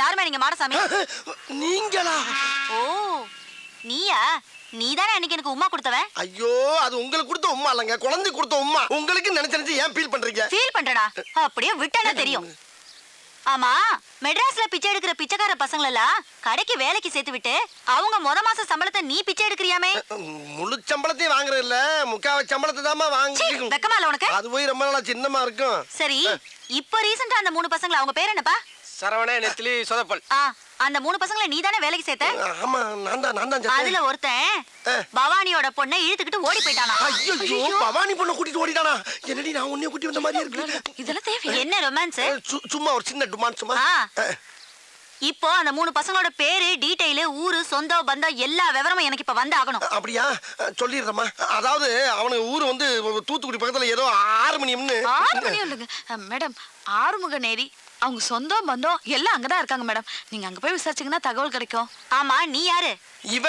யாருமே நீங்க மாடசாமி? நீங்களா? ஓ நீயா? நீதானே அன்னைக்கு எனக்கு உம்மா கொடுத்தவன்? ஐயோ அது உங்களுக்கு கொடுத்த உம்மா இல்லங்க, குழந்தை கொடுத்த உம்மா. உங்களுக்கு நினைச்சு ஏன் ஃபீல் பண்றீங்க? ஃபீல் பண்றடா, அப்படியே விட்டனா தெரியும். ஆமா, மெட்ராஸ்ல பிச்சை எடுக்கிற பிச்சைக்கார பசங்கள எல்லாம் கடைக்கு வேலைக்கு சேர்த்து விட்டு அவங்க முத மாச சம்பளத்தை நீ பிச்சை எடுக்கறியாமே? முழு சம்பளத்தையும் வாங்குறது இல்ல, முக்காவ சம்பளத்தை தாமா வாங்குறீங்க. வெக்கமா இல்ல உனக்கு? அது போய் ரொம்ப நாளா சின்னமா இருக்கும். சரி, இப்போ ரீசன்ட்டா அந்த 3 பசங்கள அவங்க பேர் என்னப்பா? சரவண, நெத்திலி, சொதப்பல். அந்த 3 பசங்கள நீ தானே வேலைக்கு சேர்த்த? ஆமா, நான் தான். அதுல ஒருத்தன் பவானியோட பொண்ணை இழுத்துக்கிட்டு ஓடி போயிட்டானா? ஐயோ, பவானி பொண்ணை கூட்டிட்டு ஓடிட்டானா? என்னடி நான் உன்னைய கூட்டி வந்த மாதிரி இருக்கு. இதெல்லாம் தேவை? என்ன ரொமான்ஸ்? சும்மா ஒரு சின்ன ரொமான்ஸ் சும்மா. இப்போ அந்த 3 பசங்களோட பேரு, டீடைல், ஊரு, சொந்தம், பந்தம் எல்லா விவரமும் எனக்கு இப்ப வந்து ஆகணும். அப்படியா? சொல்லிடுறேம்மா. அதாவது அவனுக்கு ஊரு வந்து தூத்துக்குடி பக்கத்துல ஏதோ ஆறுமணியம்னு. ஆறுமணியம் இல்லைங்க மேடம், ஆறுமுகநேரி. அவங்க சொந்தம் பந்தம் எல்லாம் அங்கதான் இருக்காங்க மேடம். நீங்க அங்க போய் விசாரிச்சீங்கன்னா தகவல் கிடைக்கும். ஆமா, நீ யாரு? இவ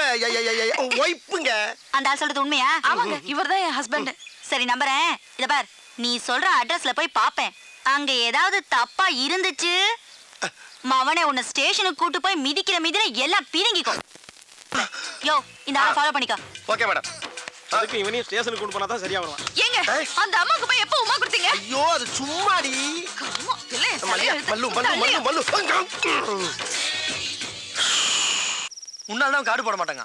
ஒய்ஃப்ங்க. அந்த ஆள் சொல்றது உண்மையா? ஆமாங்க, இவர்தான் என் ஹஸ்பண்ட். சரி, நம்புறேன். இத பார், நீ சொல்ற அட்ரஸ்ல போய் பாப்பேன். அங்க ஏதாவது தப்பா இருந்துச்சு, மவனே உன்னை ஸ்டேஷனுக்கு கூட்டு போய் மிதிக்கிற எல்லாம் பிரிங்கிக்கோ. யோ, இந்த ஆளை ஃபாலோ பண்ணிக்கோ. Okay madam. அதுக்கு இவனையும் ஸ்டேஷனுக்கு கூட்டு போனா தான் சரியா வருவான். ஏங்க, அந்த அம்மாக்கு போய் எப்போ உமா கொடுத்தீங்க? ஐயோ அது சும்மாடி. மல்லு. உன்னால தான் கார்டு போட மாட்டாங்க.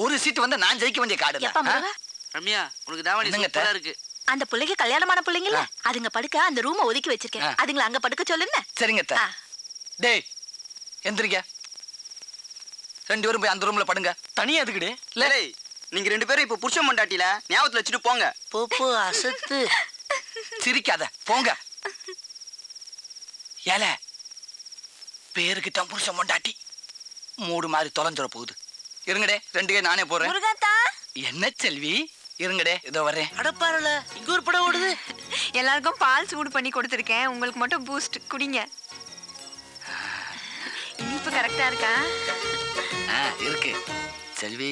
ஒரு சீட் வந்து நான் ஜெயிக்க வேண்டிய கார்டு இல்ல. ரம்யா, உனக்கு தாவணி சூப்பரா இருக்கு. அந்த பிள்ளைக்கு கல்யாணமான பிள்ளைங்கல, அதுங்க படுக்க அந்த ரூமை ஒதுக்கி வச்சிருக்கேன். அதுங்கள அங்க படுக்க சொல்லுங்க. சரிங்க. டேய் எந்திரிங்க, 2 பேரும் போய் அந்த ரூம்ல படுங்க. தனியா எதுக்குடே? இல்லை, நீங்க 2 பேரும் இப்ப புருஷன் மண்டாட்டில ஞாபகத்துல வச்சுட்டு போங்க. போப்போ அசத்து. சிரிக்காத போங்க. ஏல பேருக்கு தான் புருஷன் மண்டாட்டி மூடு மாதிரி தொலைஞ்சிட போகுது. இருங்கடே, 2 கை நானே போறேன். முருகத்தா, என்ன செல்வி? இருங்கடே, இதோ வரேன். அடப்பாரல, இங்க ஒரு படம் ஓடுது. எல்லாருக்கும் பால் சூடு பண்ணி கொடுத்துருக்கேன். உங்களுக்கு மட்டும் பூஸ்ட் குடிங்க. இனிப்பு கரெக்டா இருக்கா? இருக்கு. செல்வி,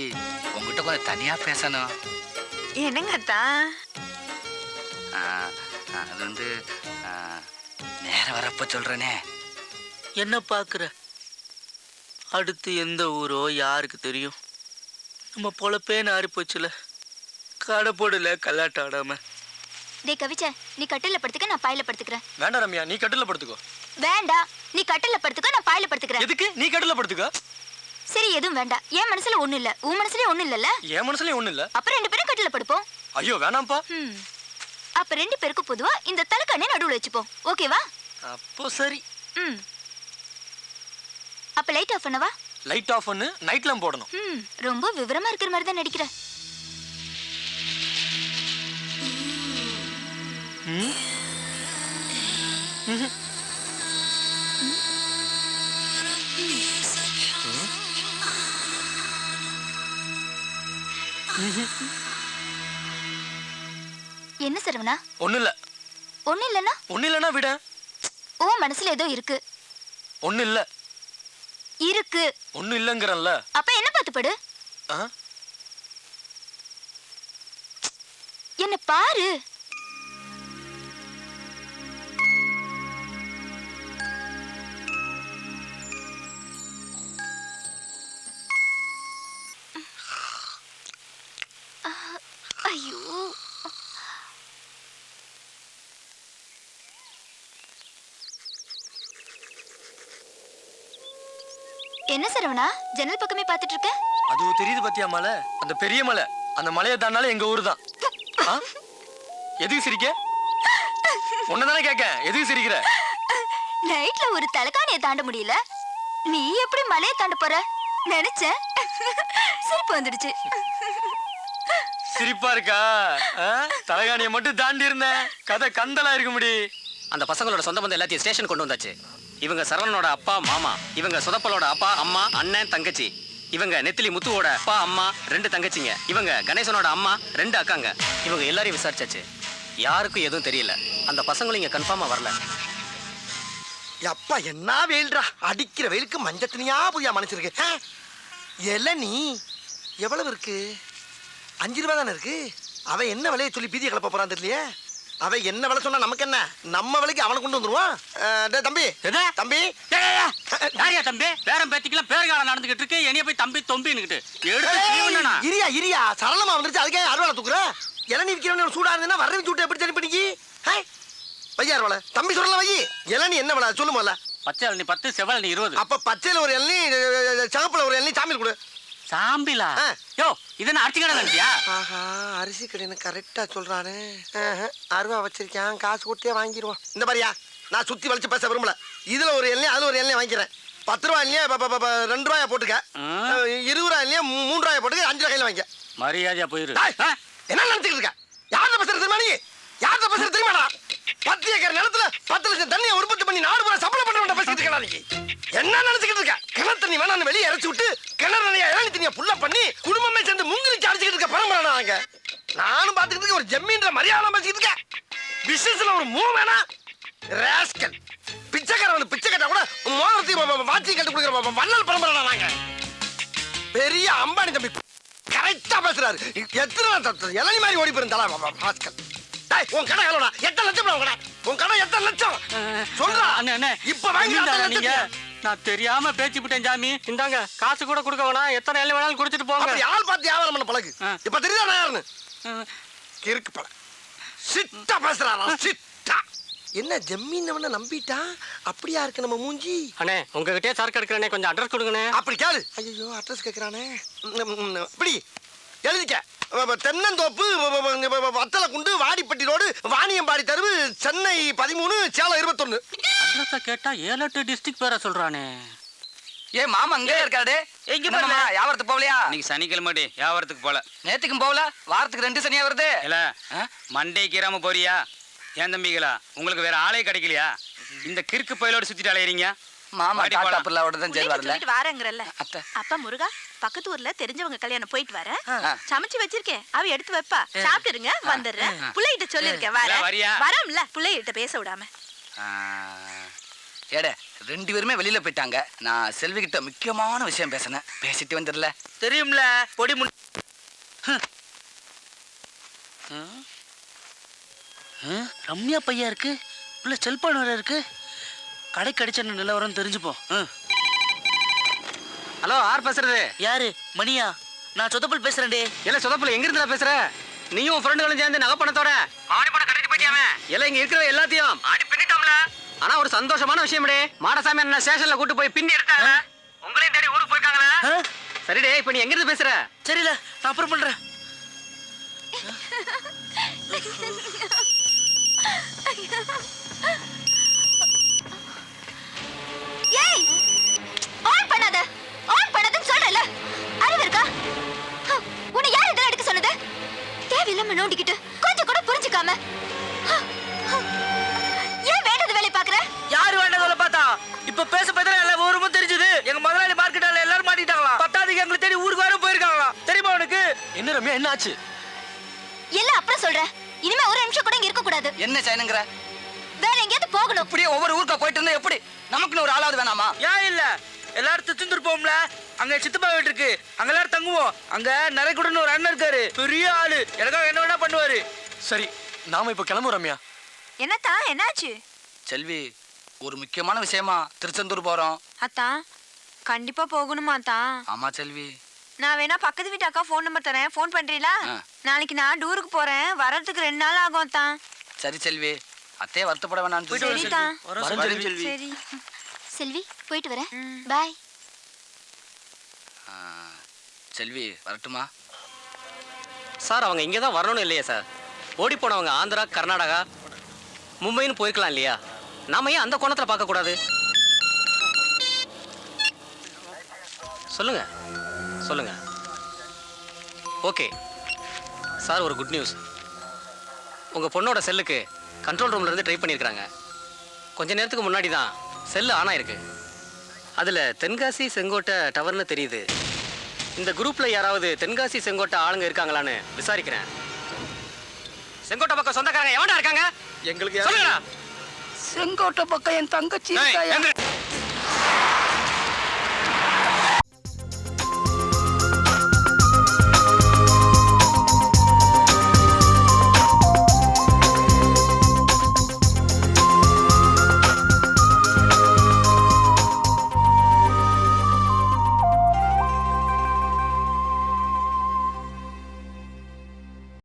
உங்ககிட்ட கொஞ்சம் தனியா பேசணும். என்னங்க அத்தா? அது வந்து நேரம் வரப்ப சொல்றேனே. என்ன பாக்குற? அடுத்து எந்த ஊரோ யாருக்கு தெரியும்? நம்ம பொழப்பே நாரி போச்சுல. கடை போடல கல்லாட்ட ஆடாம. டேய் கவிச்ச, நீ கட்டில படுத்துக்க, நான் பாயில படுத்துக்கிறேன். வேண்டாம் ரம்யா, நீ கட்டில படுத்துக்கோ. வேண்டாம், நீ கட்டில படுத்துக்க, நான் பாயில படுத்துக்கிறேன். எதுக்கு? நீ கட்டில படுத்துக்கோ. சரி, எதுவும் வேண்டாம். என் மனசுல ஒண்ணு இல்ல, உன் மனசுலயே ஒண்ணு இல்லல. என் மனசுலயும் ஒண்ணு இல்ல. அப்ப 2 பேரும் கட்டில படுப்போம். ஐயோ வேணாம்ப்பா. அப்ப 2 பேருக்கும் பொதுவா இந்த தலைக்கண்ணை நடுவுல வச்சுப்போம். ஓகேவா? அப்போ சரி. அப்ப லைட் ஆஃப் பண்ணவா? லைட் ஆஃப் பண்ணு, நைட் லேம்ப் போடணும். ரொம்ப விவரமா இருக்கிற மாதிரி தான் நடிக்கிற. என்ன சரவணா? ஒண்ணு இல்ல. ஒண்ணு இல்லனா? ஒண்ணு இல்லனா விட. ஓ மனசுல ஏதோ இருக்கு. ஒண்ணு இல்ல. இருக்கு. ஒண்ணு இல்லங்கறல்ல. அப்ப என்ன பார்த்து படு? என்ன பாரு. ஐயோ, என்ன சரவணா ஜன்னல் பக்கமே பாத்துட்டு இருக்க? அது தெரியுது பத்தியா மலை, அந்த பெரிய மலை. அந்த மலையை தாண்டாலே எங்க ஊர் தான். எதுக்கு சிரிக்க? உன்னதானே கேட்க, எதுக்கு சிரிக்கிற? நைட்ல ஒரு தலைகாணியை தாண்ட முடியல, நீ எப்படி மலையை தாண்ட போற நினைச்சேன். சிரிப்பு வந்துடுச்சு. சிரிப்பா இருக்கா? தலைகாணியை மட்டும் தாண்டி இருந்தேன், கதை கந்தலா இருக்க முடி. அந்த பசங்களோட சொந்த பந்தம் எல்லாத்தையும் ஸ்டேஷன் கொண்டு வந்தாச்சு. இவங்க சரவணனோட அப்பா மாமா, இவங்க சொதப்பலோட அப்பா அம்மா அண்ணன் தங்கச்சி, இவங்க நெத்திலி முத்துவோட அப்பா அம்மா 2 தங்கச்சிங்க, இவங்க கணேசனோட அம்மா 2 அக்காங்க. இவங்க எல்லாரையும் விசாரிச்சாச்சு, யாருக்கும் எதுவும் தெரியல. அந்த பசங்களும் இங்க கன்ஃபார்மா வரல. அப்பா என்ன வெயில்டா, அடிக்கிற வெயிலுக்கு மஞ்சள் தனியா புதியா மனுச்சிருக்கு. இளநீ எவ்வளவு இருக்கு? 5 ரூபா தானே இருக்கு. அவன் என்ன விலையை சொல்லி பீதியை கிளப்ப போறான் தெரியலையே. அவன் என்ன விலை சொன்னா நமக்கு என்ன, நம்ம விலைக்கு அவனை கொண்டு வந்துருவான். டேய் தம்பி, எது? தம்பி, யாரியா தம்பி? பேரம் பேத்திக்கலாம் பேருகாலம் நடந்துகிட்டு இருக்கு, என்னைய போய் தம்பி தொம்பின்னுகிட்டு எடுத்து சீவனனா? இரியா இரியா, சரளமா வந்துருச்சு, அதுக்கே அருவாளை தூக்குற. இளநீ விற்கிறவன சூடா இருந்ததுன்னா வரவி சூட்டை எப்படி தனி பண்ணிக்கி? வையா அருவாளை தம்பி சொல்லல வை. இளநீ என்ன விலை சொல்லு முதல்ல. பச்சை இளநீ 10, செவல் இளநீ 20. அப்ப பச்சையில ஒரு இளநீ, சிகப்புல ஒரு இளநீ, சாமியில் கொடு. சாம்பிலா? ஆ. யோ இது என்ன அரிசி கடை நினைச்சியா? ஆஹா, அரிசி கடைன்னு கரெக்டா சொல்றானே. அருவா வச்சிருக்கேன், காசு கொடுத்தே வாங்கிடுவோம். இந்த மாதிரியா, நான் சுத்தி வளைச்சு பேச விரும்பல. இதுல ஒரு எண்ணெய், அதுல ஒரு எண்ணெய் வாங்கிக்கிறேன். 10 ரூபாய் இல்லையா, 2 ரூபாயா போட்டுக்க. 20 ரூபாய் இல்லையா, 3 ரூபாயா போட்டுக்க. 5 ரூபாய் கையில வாங்கிக்க. மரியாதையா போயிரு. டேய், என்ன நினைச்சுக்கிட்டு இருக்க? யார்கிட்ட பேசுறது தெரியுமா நீ? யார்கிட்ட பேசுறது தெரியுமாடா? 10 ஏக்கர் நிலத்துல 10 லட்சம் தண்ணியை உற்பத்தி பண்ணி நாடு பூரா சப்ளை பண்றவன் பேசிட்டு இருக்கா நீ? என்ன நினைச்சுக்கிட்டு இருக்க? கிணறு தண்ணி வேணான்னு வெளியே இறச்சி விட்டு கிணறு நிறைய இளநீ தண்ணியை புல்ல பண்ணி குடும்பமே சேர்ந்து முங்கிலிச்சு அடிச்சுக்கிட்டு இருக்க பரம்பரை நாங்க. நானும் பாத்துக்கிட்டு இருக்க, ஒரு ஜம்மீன்ற மரியாதை பேசிக்கிட்டு இருக்க. பிசினஸ்ல ஒரு மூவ் வேணா ராஸ்கல். பிச்சைக்காரன் பிச்சை கட்டா கூட மோதிரத்தையும் வாட்சியும் கட்டு கொடுக்குற வள்ளல் பரம்பரை நாங்க. பெரிய அம்பானி தம்பி கரெக்டா பேசுறாரு. எத்தனை இளநீ மாதிரி ஓடி போயிருந்தாளா ராஸ்கல். டேய், உன் கடை எவ்வளோடா? 8 லட்சம் உன் கடை. உன் கடை 8 லட்சம் சொல்றா. அண்ணே இப்ப வாங்கி நீங்க, நான் தெரியாம பேச்சு விட்டேன் சாமி. இந்தாங்க காசு கூட கொடுக்க வேணாம், எத்தனை எல்லாம் வேணாலும் குடிச்சிட்டு போங்க. அப்படி ஆள் பார்த்து வியாபாரம் பண்ண பழகு. ஆ. இப்ப தெரியுதா நான் யாருன்னு? கிறுக்கு பழ சிட்டா பேசுறாரா, சிட்டா. என்ன ஜம்மீன் நம்பிட்டா? அப்படியா இருக்கு நம்ம மூஞ்சி? அண்ணே உங்ககிட்டயே சரக்கு எடுக்கிறேனே, கொஞ்சம் அட்ரஸ் கொடுங்கண்ணே. அப்படி கேளு. ஐயோ, அட்ரஸ் கேக்குறானே. இப்படி எழுதிக்க. தென்னந்தோப்பு, வத்தலை குண்டு, வாடிப்பட்டி ரோடு, வாணியம்பாடி தெருவு, சென்னை 13, சேலம் 21. அட்ரஸ கேட்டா 7-8 டிஸ்ட்ரிக்ட் பேரை சொல்றானே. ஏ மாமா அங்கே இருக்காரு. எங்க மாமா வியாபாரத்துக்கு போகலையா? இன்னைக்கு சனிக்கிழமை வியாபாரத்துக்கு போல. நேத்துக்கும் போகல, வாரத்துக்கு 2 சனியா வருது. இல்ல மண்டே கீராம போறியா? ஏன் தம்பிகளா, உங்களுக்கு வேற ஆளே கிடைக்கலையா? இந்த கிறுக்கு பயிலோட சுத்திட்டு அலையறீங்க. மாமா வாடி டாடா போலாம். பிள்ளையோட தான் சரி வரல. சொல்லிட்டு வாரங்கறல்ல. அத்தை. அப்பா முருகா, பக்கத்து ஊர்ல தெரிஞ்சவங்க கல்யாணம் போயிட்டு வரேன். ஆ. சமைச்சு வச்சிருக்கேன், அவ எடுத்து வைப்பா. சாப்பிட்டுருங்க, வந்துடுறேன். புள்ளைகிட்ட சொல்லிருக்கேன் வரேன். வரியா? வரம்ல, புள்ளைகிட்ட பேச விடாம. ஏடே 2 பேருமே வெளியில போயிட்டாங்க. நான் செல்வி கிட்ட முக்கியமான விஷயம் பேசினேன், பேசிட்டு வந்துடல. தெரியும்ல பொடி முன். ரம்யா பையா இருக்கு, உள்ள செல்போன் வேற இருக்கு. கடைக்கு அடிச்ச நிலவரம் தெரிஞ்சுப்போம். ஹலோ, யார் பேசுறது? யாரு? மணியா? நான் சொதப்பல் பேசுறேன்டே. இல்ல சொதப்பல எங்க இருந்தா பேசுற? நீயும் உன் ஃப்ரெண்டுகளும் சேர்ந்து நகைப்பணத்தோட ஆடி பணம் கட்டிட்டு போயிட்டியாமே. எல்லாம் இங்க இருக்கிற எல்லாத்தையும் ஆடி பின்னிட்டோம்ல. ஆனா ஒரு சந்தோஷமான விஷயம்டே, மாடசாமி அண்ணன் ஸ்டேஷன்ல கூட்டு போய் பின்னி எடுத்தாங்க. உங்களையும் தேடி ஊருக்கு போயிருக்காங்களே. சரிடே, இப்ப நீ எங்க இருந்து பேசுற? சரில, நான் அப்புறம் பண்றேன். ஏய், ஆன் பண்ணாத, ஆன் பண்ணாதன்னு சொல்றல. அறிவு இருக்கா? உன்னை யார் இதெல்லாம் எடுக்க சொன்னது? தேவையில்லாம நோண்டிக்கிட்டு கொஞ்சம் கூட புரிஞ்சுக்காம ஏன் வேண்டது வேலை பாக்குற? யாரு வேண்டாம் பார்த்தா இப்ப பேச பேசுற எல்லா ஊருமும் தெரிஞ்சது. எங்க முதலாளி மார்க்கெட்டால எல்லாரும் மாட்டிட்டாங்களா. பத்தாவதுக்கு எங்களை தேடி ஊருக்கு வர போயிருக்காங்களா. தெரியுமா உனக்கு? என்ன ரம்யா, என்ன ஆச்சு? எல்லாம் அப்புறம் சொல்றேன். இனிமே ஒரு நிமிஷம் கூட இங்க இருக்க கூடாது. என்ன செய்யணுங்கிற? வேற எங்கேயாவது போகணும். இப்படியே ஒவ்வொரு ஊருக்கா போயிட்டு இருந்தா எப்படி? நமக்குன்னு ஒரு ஆளாவது வேணாமா? ஏன் இல்ல, எல்லாரும் திருச்செந்தூர் போவோம்ல, அங்க சித்தப்பா வீட்டு இருக்கு, அங்க எல்லாரும் தங்குவோம். அங்க நரைக்குடன்னு ஒரு அண்ணன் இருக்காரு, பெரிய ஆளு, எனக்காக என்ன வேணா பண்ணுவாரு. சரி, நாம இப்ப கிளம்புறோம் ரம்யா. என்னத்தா, என்னாச்சு? செல்வி, ஒரு முக்கியமான விஷயமா திருச்செந்தூர் போறோம். அத்தான், கண்டிப்பா போகணுமா தான்? ஆமா செல்வி. நான் வேணா பக்கத்து வீட்டு அக்கா ஃபோன் நம்பர் தரேன், ஃபோன் பண்றீங்களா? நாளைக்கு நான் டூருக்கு போறேன், வரதுக்கு 2 நாள் ஆகும் தான். சரி செல்வி, அத்தையே வருத்தப்பட வேணாம். சரிதா. சரி செல்வி, போயிட்டு வரேன். பாய். செல்வி வரட்டுமா? சார் அவங்க இங்கே தான் வரணும்னு இல்லையா சார்? ஓடி போனவங்க ஆந்திரா, கர்நாடகா, மும்பைன்னு போயிருக்கலாம் இல்லையா? நாம ஏன் அந்த கோணத்தில் பார்க்கக்கூடாது? சொல்லுங்க சொல்லுங்க. ஓகே சார், ஒரு குட் நியூஸ். உங்கள் பொண்ணோட செல்லுக்கு கண்ட்ரோல் ரூம்ல இருந்து ட்ரை பண்ணியிருக்காங்க. கொஞ்ச நேரத்துக்கு முன்னாடி தான் செல்லு ஆன் ஆயிருக்கு. அதில் தென்காசி செங்கோட்டை டவர்னு தெரியுது. இந்த குரூப்ல யாராவது தென்காசி செங்கோட்டை ஆளுங்க இருக்காங்களான்னு விசாரிக்கிறேன். செங்கோட்டை பக்கம் சொந்தக்காரங்க எவனா இருக்காங்க? எங்களுக்கு சொல்லுங்க. செங்கோட்டை பக்கம் என் தங்கச்சி